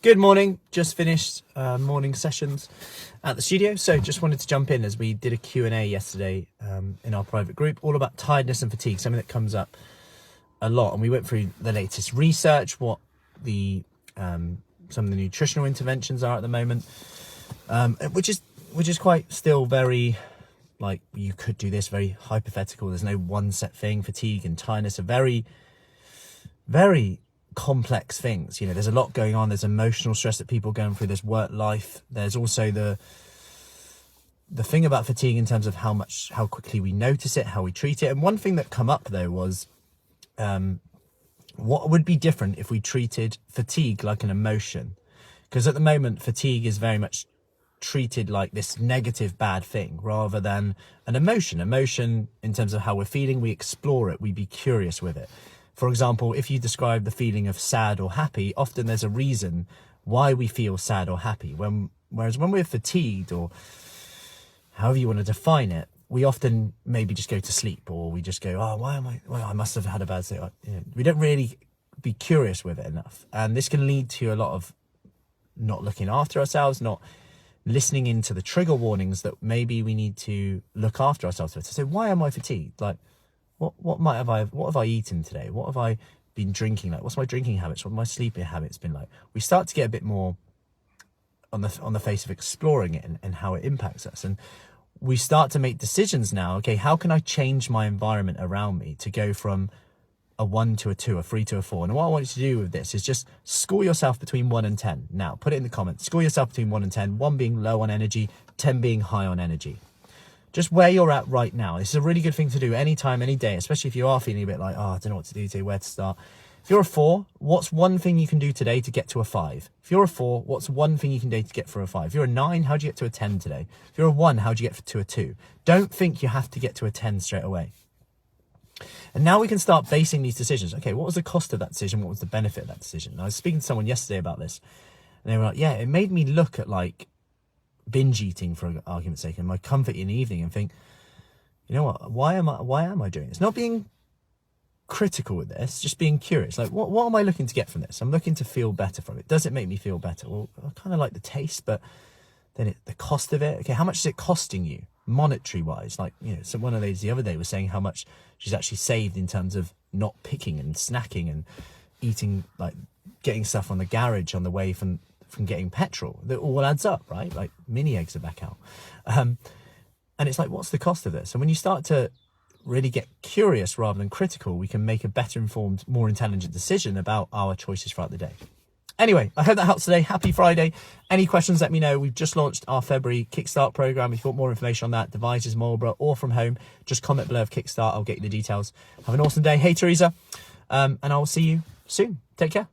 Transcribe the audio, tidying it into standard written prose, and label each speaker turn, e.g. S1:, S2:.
S1: Good morning, just finished morning sessions at the studio, so just wanted to jump in as we did a Q&A yesterday in our private group, all about tiredness and fatigue, something that comes up a lot, and we went through the latest research, what the some of the nutritional interventions are at the moment, which is quite still very, like, you could do this, very hypothetical. There's no one set thing. Fatigue and tiredness are very, very complex things. You know, there's a lot going on. There's emotional stress that people are going through. There's work life. There's also the thing about fatigue in terms of how quickly we notice it, how we treat it. And one thing that come up though was what would be different if we treated fatigue like an emotion? Because at the moment, fatigue is very much treated like this negative bad thing rather than an emotion. Emotion, in terms of how we're feeling, we explore it, we be curious with it. For example, if you describe the feeling of sad or happy, often there's a reason why we feel sad or happy. Whereas when we're fatigued, or however you want to define it, we often maybe just go to sleep, or we just go, oh, I must have had a bad day. We don't really be curious with it enough. And this can lead to a lot of not looking after ourselves, not listening into the trigger warnings that maybe we need to look after ourselves with. So why am I fatigued? Like, what have I eaten today? What have I been drinking? Like, what's my drinking habits? What have my sleeping habits been like? We start to get a bit more on the face of exploring it and how it impacts us. And we start to make decisions now. Okay, how can I change my environment around me to go from a 1 to a 2, a 3 to a 4? And what I want you to do with this is just score yourself between 1 and 10. Now, put it in the comments. Score yourself between 1 and 10, 1 being low on energy, 10 being high on energy. Just where you're at right now. This is a really good thing to do anytime, any day, especially if you are feeling a bit like, oh, I don't know what to do today, where to start. If you're a 4, what's one thing you can do today to get to a 5? If you're a 4, what's one thing you can do to get for a 5? If you're a 9, how do you get to a 10 today? If you're a 1, how do you get to a 2? Don't think you have to get to a 10 straight away. And now we can start basing these decisions. Okay, what was the cost of that decision? What was the benefit of that decision? And I was speaking to someone yesterday about this, and they were like, yeah, it made me look at, like, binge eating, for argument's sake, and my comfort in the evening, and think, you know what, why am I doing this? Not being critical with this, just being curious. Like, what am I looking to get from this? I'm looking to feel better from it. Does it make me feel better? Well, I kind of like the taste, but then the cost of it. Okay, how much is it costing you monetary wise? Like, you know, so one of the ladies the other day was saying how much she's actually saved in terms of not picking and snacking and eating, like getting stuff on the garage on the way from getting petrol. That all adds up, right? Like, mini eggs are back out. And it's like, what's the cost of this? And when you start to really get curious rather than critical, we can make a better informed, more intelligent decision about our choices throughout the day. Anyway, I hope that helps today. Happy Friday. Any questions, let me know. We've just launched our February Kickstart program. If you want more information on that, Devices, Marlborough, or from home, just comment below of Kickstart. I'll get you the details. Have an awesome day. Hey, Teresa. And I will see you soon. Take care.